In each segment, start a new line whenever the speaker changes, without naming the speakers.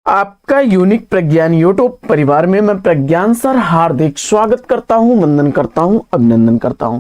आपका यूनिक प्रज्ञान यूट्यूब परिवार में मैं प्रज्ञान सर हार्दिक स्वागत करता हूं, वंदन करता हूं, अभिनंदन करता हूं।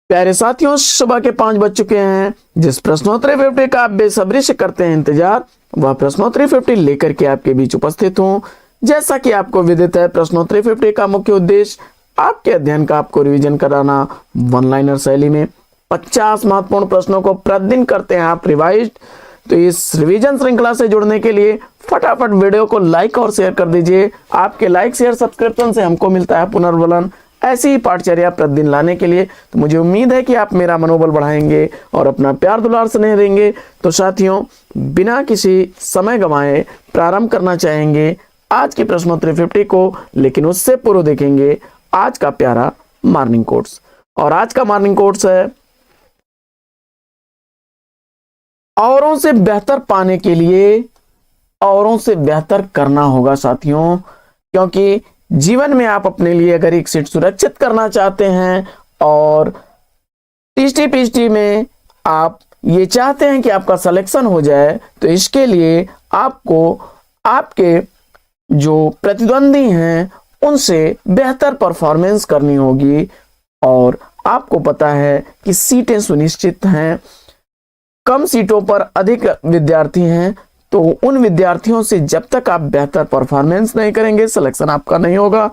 प्यारे साथियों, सुबह के 5 बज चुके हैं। जिस प्रश्नोत्तरी 50 का आप बेसब्री से करते हैं इंतजार, वह प्रश्नोत्तरी 50 लेकर के आपके बीच उपस्थित हूं। जैसा कि आपको विदित है, प्रश्नोत्तरी 50 का मुख्य उद्देश्य आपके अध्ययन का आपको रिविजन कराना। वन लाइनर शैली में 50 महत्वपूर्ण प्रश्नों को प्रतिदिन करते हैं आप रिवाइज। तो इस रिवीजन श्रृंखला से जुड़ने के लिए फटाफट वीडियो को लाइक और शेयर कर दीजिए। आपके लाइक शेयर सब्सक्रिप्शन से हमको मिलता है पुनर्बलन ऐसी ही पाठचर्या प्रतिदिन लाने के लिए। तो मुझे उम्मीद है कि आप मेरा मनोबल बढ़ाएंगे और अपना प्यार दुलार स्नेह देंगे। तो साथियों, बिना किसी समय गंवाए प्रारंभ करना चाहेंगे आज की प्रश्नोत्तरी 50 को, लेकिन उससे पूर्व देखेंगे आज का प्यारा मॉर्निंग कोट्स। और आज का मॉर्निंग कोट्स है, औरों से बेहतर पाने के लिए औरों से बेहतर करना होगा साथियों। क्योंकि जीवन में आप अपने लिए अगर एक सीट सुरक्षित करना चाहते हैं और टीटी में आप ये चाहते हैं कि आपका सिलेक्शन हो जाए, तो इसके लिए आपको आपके जो प्रतिद्वंदी हैं उनसे बेहतर परफॉर्मेंस करनी होगी। और आपको पता है कि सीटें सुनिश्चित हैं, कम सीटों पर अधिक विद्यार्थी हैं, तो उन विद्यार्थियों से जब तक आप बेहतर परफॉर्मेंस नहीं करेंगे, सिलेक्शन आपका नहीं होगा।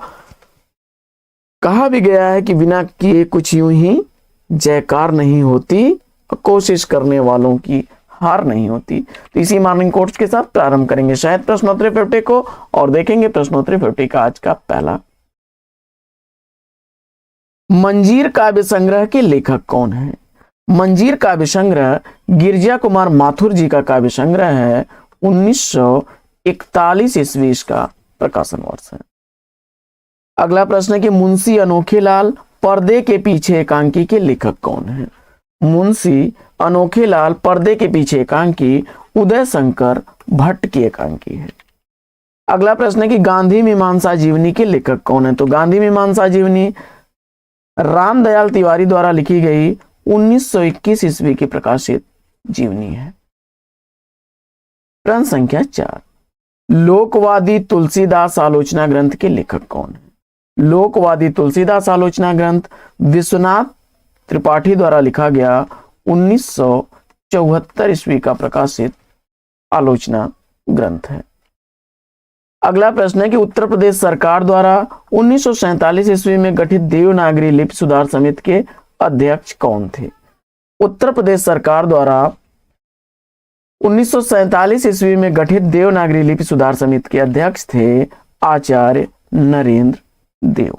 कहा भी गया है कि बिना किए कुछ यूं ही जयकार नहीं होती, कोशिश करने वालों की हार नहीं होती। तो इसी मॉर्निंग कोट्स के साथ प्रारंभ करेंगे शायद प्रश्नोत्तरी 50 को, और देखेंगे प्रश्नोत्तरी 50 का आज का पहला। मंजीर काव्य संग्रह के लेखक कौन है? मंजीर काव्य संग्रह गिरजा कुमार माथुर जी का काव्य संग्रह है। 1941 ईस्वी का प्रकाशन वर्ष है। अगला प्रश्न है कि मुंशी अनोखेलाल पर्दे के पीछे एकांकी के लेखक कौन है? मुंशी अनोखेलाल पर्दे के पीछे एकांकी उदय शंकर भट्ट की एकांकी है। अगला प्रश्न है कि गांधी मीमांसा जीवनी के लेखक कौन है? तो गांधी मीमांसा जीवनी रामदयाल तिवारी द्वारा लिखी गई 1921 ईस्वी की प्रकाशित जीवनी है। प्रश्न संख्या 4, लोकवादी तुलसीदास आलोचना ग्रंथ के लेखक कौन है? लोकवादी तुलसीदास आलोचना ग्रंथ विश्वनाथ त्रिपाठी द्वारा लिखा गया 1974 ईस्वी का प्रकाशित आलोचना ग्रंथ है। अगला प्रश्न है कि उत्तर प्रदेश सरकार द्वारा 1947 ईस्वी में गठित देवनागरी लिपि सुधार समिति के अध्यक्ष कौन थे? उत्तर प्रदेश सरकार द्वारा 1947 ईस्वी में गठित देवनागरी लिपि सुधार समिति के अध्यक्ष थे आचार्य नरेंद्र देव।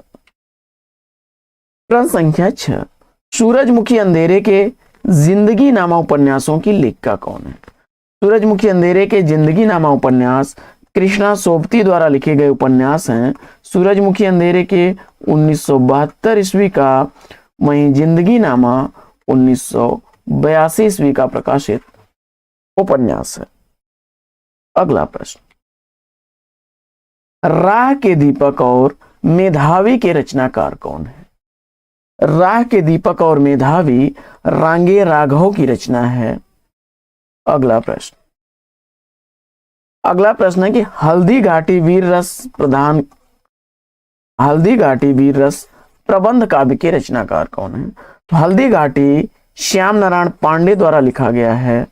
प्रश्न संख्या 6, सूरजमुखी अंधेरे के जिंदगी नामा उपन्यासों की लेखिका कौन है? सूरजमुखी अंधेरे के जिंदगी नामा उपन्यास कृष्णा सोबती द्वारा लिखे गए उपन्यास हैं। सूरजमुखी अंधेरे के 1972 ईस्वी का, वहीं जिंदगी नामा 1982 ईस्वी का प्रकाशित उपन्यास है। अगला प्रश्न, राह के दीपक और मेधावी के रचनाकार कौन है? राह के दीपक और मेधावी रांगे राघव की रचना है। अगला प्रश्न है कि हल्दी घाटी वीर रस प्रबंध काव्य के रचनाकार कौन है? तो हल्दी घाटी श्याम नारायण पांडे द्वारा लिखा गया है।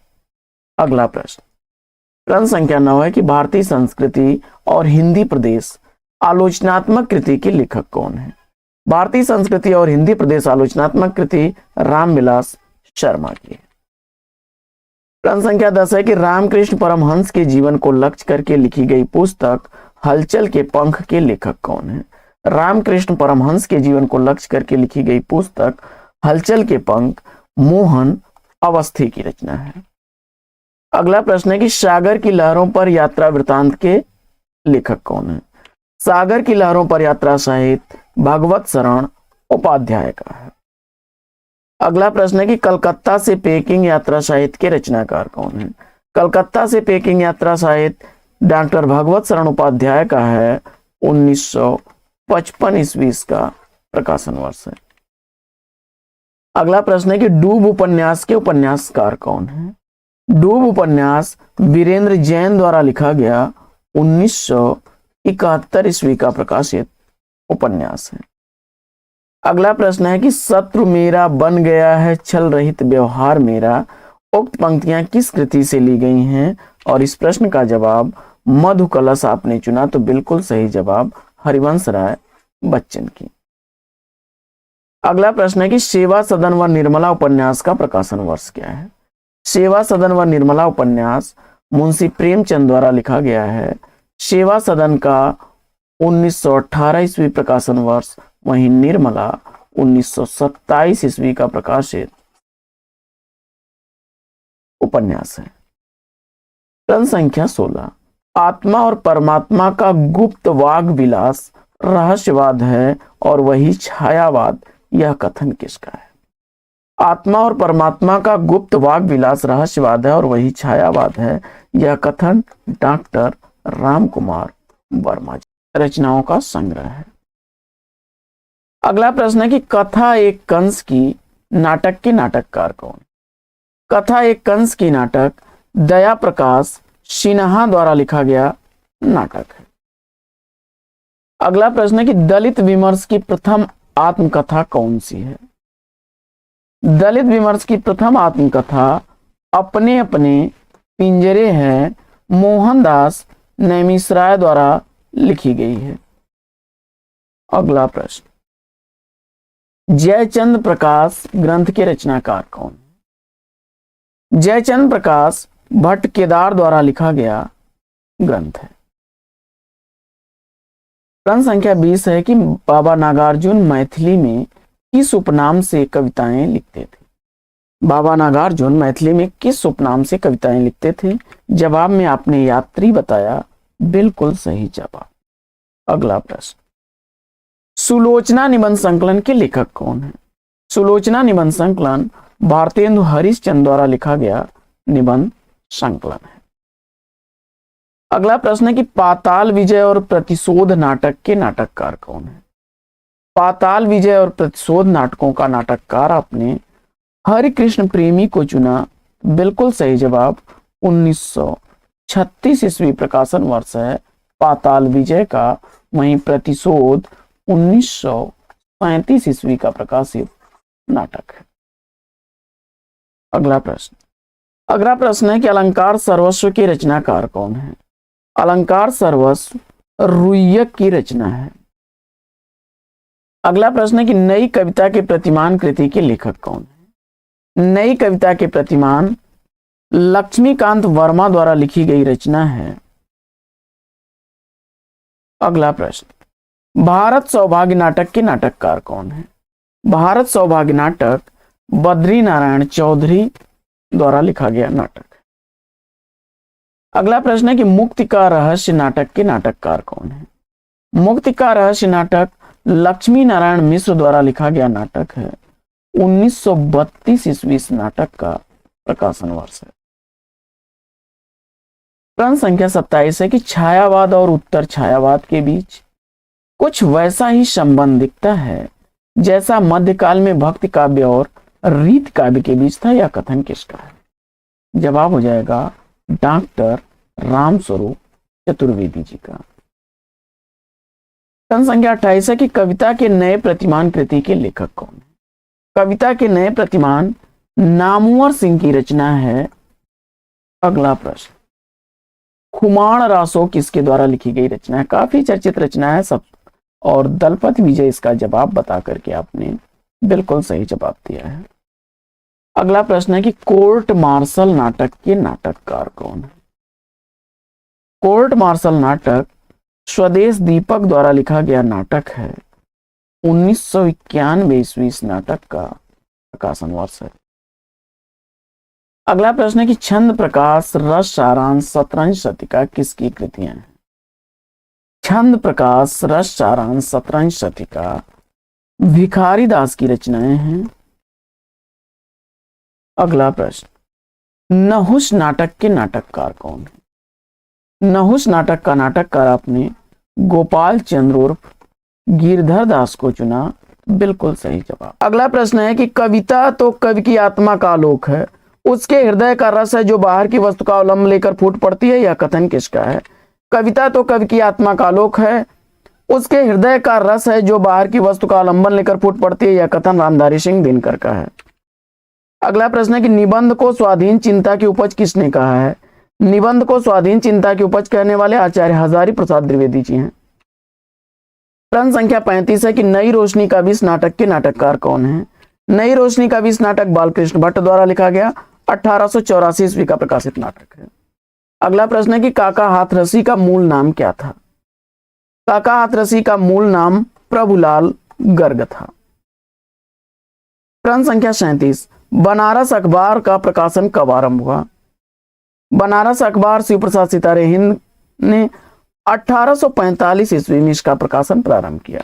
अगला प्रश्न संख्या 9 है कि भारतीय संस्कृति और हिंदी प्रदेश आलोचनात्मक कृति के लेखक कौन है? भारतीय संस्कृति और हिंदी प्रदेश आलोचनात्मक कृति रामविलास शर्मा की है। प्रश्न संख्या 10 है कि रामकृष्ण परमहंस के जीवन को लक्ष्य करके लिखी गई पुस्तक हलचल के पंख के लेखक कौन है? रामकृष्ण परमहंस के जीवन को लक्ष्य करके लिखी गई पुस्तक हलचल के पंख मोहन अवस्थी की रचना है। अगला प्रश्न है कि सागर की लहरों पर यात्रा वृतांत के लेखक कौन है? सागर की लहरों पर यात्रा साहित्य भगवत शरण उपाध्याय का है। अगला प्रश्न है कि कलकत्ता से पेकिंग यात्रा साहित्य के रचनाकार कौन है? कलकत्ता से पेकिंग यात्रा साहित्य डॉक्टर भगवत शरण उपाध्याय का है। 1955 ईस्वी का प्रकाशन वर्ष है। अगला प्रश्न है कि डूब उपन्यास के उपन्यासकार कौन है? डूब उपन्यास वीरेंद्र जैन द्वारा लिखा गया 1971 ईस्वी का प्रकाशित उपन्यास है। अगला प्रश्न है कि शत्रु मेरा बन गया है छल रहित व्यवहार मेरा, उक्त पंक्तियां किस कृति से ली गई हैं? और इस प्रश्न का जवाब मधु कलश आपने चुना, तो बिल्कुल सही जवाब हरिवंश राय बच्चन की। अगला प्रश्न है कि सेवा सदन व निर्मला उपन्यास का प्रकाशन वर्ष क्या है? सेवा सदन व निर्मला उपन्यास मुंशी प्रेमचंद द्वारा लिखा गया है। सेवा सदन का 1918 ईस्वी प्रकाशन वर्ष, वहीं निर्मला 1927 ईस्वी का प्रकाशित उपन्यास है। प्रश्न संख्या 16, आत्मा और परमात्मा का गुप्त वाग विलास रहस्यवाद है और वही छायावाद, यह कथन किसका है? आत्मा और परमात्मा का गुप्त वाग विलास रहस्यवाद है और वही छायावाद है, यह कथन डॉक्टर राम कुमार वर्मा जी। रचनाओं का संग्रह है। अगला प्रश्न है कि कथा एक कंस की नाटक के नाटककार कौन? कथा एक कंस की नाटक दया प्रकाश सिन्हा द्वारा लिखा गया नाटक है। अगला प्रश्न है कि दलित विमर्श की प्रथम आत्मकथा कौन सी है? दलित विमर्श की प्रथम आत्मकथा अपने अपने पिंजरे है, मोहनदास नैमिषराय द्वारा लिखी गई है। अगला प्रश्न, जयचंद प्रकाश ग्रंथ के रचनाकार कौन? जयचंद प्रकाश भट्ट केदार द्वारा लिखा गया ग्रंथ है। प्रश्न संख्या 20 है कि बाबा नागार्जुन मैथिली में किस उपनाम से कविताएं लिखते थे? बाबा नागार्जुन मैथिली में किस उपनाम से कविताएं लिखते थे? जवाब में आपने यात्री बताया, बिल्कुल सही जवाब। अगला प्रश्न, सुलोचना निबंध संकलन के लेखक कौन है? सुलोचना निबंध संकलन भारतेंदु हरिश्चंद्र द्वारा लिखा गया निबंध संकलन है। अगला प्रश्न है कि पाताल विजय और प्रतिशोध नाटक के नाटककार कौन है? पाताल विजय और प्रतिशोध नाटकों का नाटककार आपने हरिकृष्ण प्रेमी को चुना, बिल्कुल सही जवाब। 1936 ईस्वी प्रकाशन वर्ष है पाताल विजय का, वहीं प्रतिशोध 1935 ईस्वी का प्रकाशित नाटक है। अगला प्रश्न है कि अलंकार सर्वस्व की रचनाकार कौन है? अलंकार सर्वस्व रुय्यक की रचना है। अगला प्रश्न है कि नई कविता के प्रतिमान कृति के लेखक कौन है? नई कविता के प्रतिमान लक्ष्मीकांत वर्मा द्वारा लिखी गई रचना है। अगला प्रश्न, भारत सौभाग्य नाटक के नाटककार कौन है? भारत सौभाग्य नाटक बद्री नारायण चौधरी द्वारा लिखा गया नाटक है। अगला प्रश्न है कि मुक्ति का रहस्य नाटक के नाटककार कौन है? मुक्ति का रहस्य नाटक लक्ष्मी नारायण मिश्र द्वारा लिखा गया नाटक है। 1932 ईस्वी इस नाटक का प्रकाशन वर्ष है। प्रश्न संख्या 27 है कि छायावाद और उत्तर छायावाद के बीच कुछ वैसा ही संबंध दिखता है जैसा मध्यकाल में भक्ति काव्य और रीत काव्य के बीच था, यह कथन किसका है? जवाब हो जाएगा डॉक्टर रामस्वरूप चतुर्वेदी जी का। प्रश्न संख्या 28 है कि कविता के नए प्रतिमान कृति के लेखक कौन है? कविता के नए प्रतिमान नामुवर सिंह की रचना है। अगला प्रश्न, खुमाण रासो किसके द्वारा लिखी गई रचना है? काफी चर्चित रचना है सब, और दलपत विजय इसका जवाब बता करके आपने बिल्कुल सही जवाब दिया है। अगला प्रश्न है कि कोर्ट मार्शल नाटक के नाटककार कौन है? कोर्ट मार्शल नाटक स्वदेश दीपक द्वारा लिखा गया नाटक है। 1991 ईस्वी इस नाटक का प्रकाशन वर्ष है। अगला प्रश्न है कि छंद प्रकाश रस सारांश शतरंज शतिका किसकी कृतियां हैं? छंद प्रकाश रस सारांश शतरंज शतिका भिखारी दास की रचनाएं हैं। अगला प्रश्न, नहुष नाटक के नाटककार कौन है? नहुष नाटक का नाटककार आपने गोपाल चंद्र उर्फ गिरधर दास को चुना, बिल्कुल सही जवाब। अगला प्रश्न है कि कविता तो कवि की आत्मा का आलोक है, उसके हृदय का रस है जो बाहर की वस्तु का अवलंब लेकर फूट पड़ती है, यह कथन किसका है? कविता तो कवि की आत्मा का आलोक है, उसके हृदय का रस है जो बाहर की वस्तु का आलंबन लेकर फूट पड़ती है। यह कथन रामधारी सिंह दिनकर का है। अगला प्रश्न है कि निबंध को स्वाधीन चिंता की उपज किसने कहा है? निबंध को स्वाधीन चिंता की उपज कहने वाले आचार्य हजारी प्रसाद द्विवेदी जी हैं। प्रश्न संख्या 35 है कि नई रोशनी का विष नाटक के नाटककार कौन है? नई रोशनी का विष नाटक बालकृष्ण भट्ट द्वारा लिखा गया 1884 ईस्वी का प्रकाशित नाटक है। अगला प्रश्न है कि काका हाथरसी का मूल नाम क्या था? काका हाथरसी का मूल नाम प्रभुलाल गर्ग था। प्रश्न संख्या 37, बनारस अखबार का प्रकाशन कब आरंभ हुआ? बनारस अखबार शिव प्रसाद सितारे हिंद ने 1845 ईस्वी में इसका प्रकाशन प्रारंभ किया।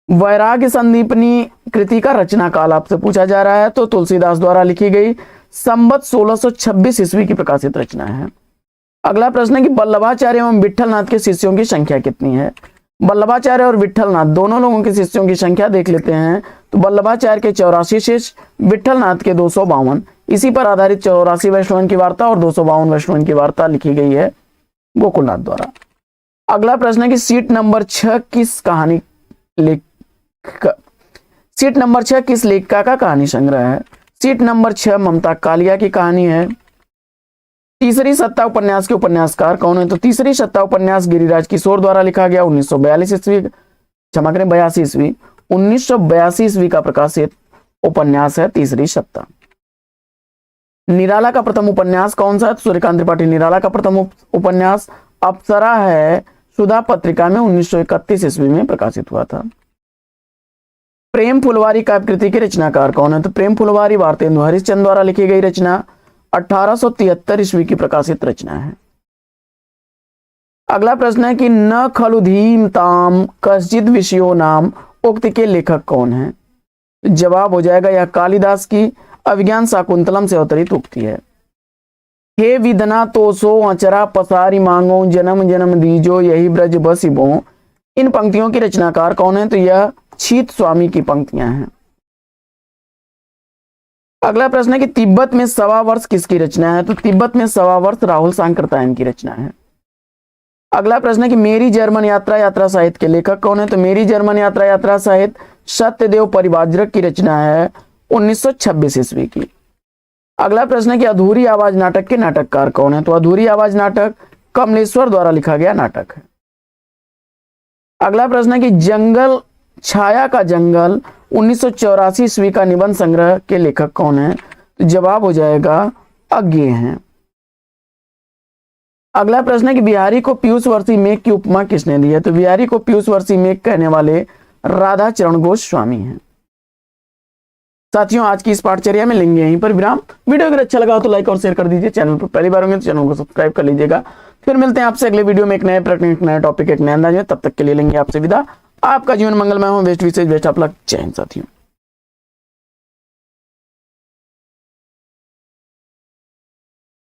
वैराग्य संदीपनी कृति का रचना काल आपसे पूछा जा रहा है, तो तुलसीदास द्वारा लिखी गई संवत 1626 ईस्वी की प्रकाशित रचना है। अगला प्रश्न है कि वल्लभाचार्य एवं विट्ठलनाथ के शिष्यों की संख्या कितनी है? वल्लभाचार्य और विट्ठलनाथ दोनों लोगों के शिष्यों की संख्या देख लेते हैं। तो वल्लभाचार्य के 84 शिष्य, विट्ठलनाथ के 252। इसी पर आधारित 84 वैष्णवन की वार्ता और 252 वैष्णवन की वार्ता लिखी गई है गोकुलनाथ द्वारा। अगला प्रश्न है कि सीट नंबर 6 किस कहानी सीट नंबर 6 किस लेखिका का कहानी संग्रह है? सीट नंबर 6 ममता कालिया की कहानी है। तीसरी सत्ता उपन्यास के उपन्यासकार कौन है? तो तीसरी सत्ता उपन्यास गिरिराज किशोर द्वारा लिखा गया 1942 ईस्वी, क्षमा करें 82 ईस्वी, 1982 ईस्वी का प्रकाशित उपन्यास है तीसरी सत्ता। निराला का प्रथम उपन्यास कौन सा है? सूर्यकांत त्रिपाठी निराला का प्रथम उपन्यास अप्सरा है, सुधा पत्रिका में 1931 ईस्वी में प्रकाशित हुआ था। प्रेम फुलवारी काव्य कृति के रचनाकार कौन है? तो प्रेम फुलवारी भारतेंदु हरिश्चंद्र द्वारा लिखी गई रचना 1873 ईस्वी की प्रकाशित रचना है। अगला प्रश्न है कि न खलु धीमताम कश्चिद विषयो नाम उक्त के लेखक कौन है? जवाब हो जाएगा यह कालिदास की अभिज्ञान शाकुंतलम से अवतरित उक्ति है। हे विदना तोसो अचरा पसारी मांगो जन्म जन्म दीजो यही ब्रज बसिबो। इन पंक्तियों की रचनाकार कौन है? तो यह छीत स्वामी की पंक्तियां हैं। अगला प्रश्न है कि तिब्बत में 1.25 वर्ष किसकी रचना है? तो तिब्बत में 1.25 वर्ष राहुल सांकृत्यायन की रचना है। अगला प्रश्न है कि मेरी जर्मन यात्रा यात्रा साहित्य के लेखक कौन है? तो मेरी जर्मन यात्रा यात्रा साहित्य सत्यदेव परिव्राजक की रचना है 1926 ईस्वी की। अगला प्रश्न है कि अधूरी आवाज नाटक के नाटककार कौन है? तो अधूरी आवाज नाटक कमलेश्वर द्वारा लिखा गया नाटक है। अगला प्रश्न है कि जंगल छाया का जंगल 1984 ईस्वी का निबंध संग्रह के लेखक कौन है? तो जवाब हो जाएगा अज्ञेय हैं। अगला प्रश्न है कि बिहारी को पीयूष वर्षी मेघ की उपमा किसने दी है? तो बिहारी को पीयूष वर्षी मेघ कहने वाले राधा चरण गोस्वामी हैं। साथियों, आज की इस पाठचर्या में लेंगे यहीं पर विराम। वीडियो अगर अच्छा लगा हो तो लाइक और शेयर कर दीजिए। चैनल पर पहली बार होंगे तो चैनल को सब्सक्राइब कर लीजिएगा। फिर मिलते हैं आपसे अगले वीडियो में एक नए प्रश्न, एक नया टॉपिक, एक नया अंदाज में। तब तक के लिए लेंगे आपसे विदा। आपका जीवन मंगलमय हो। बेस्ट विशेष बेस्ट आप लग। जय हिंद साथियों।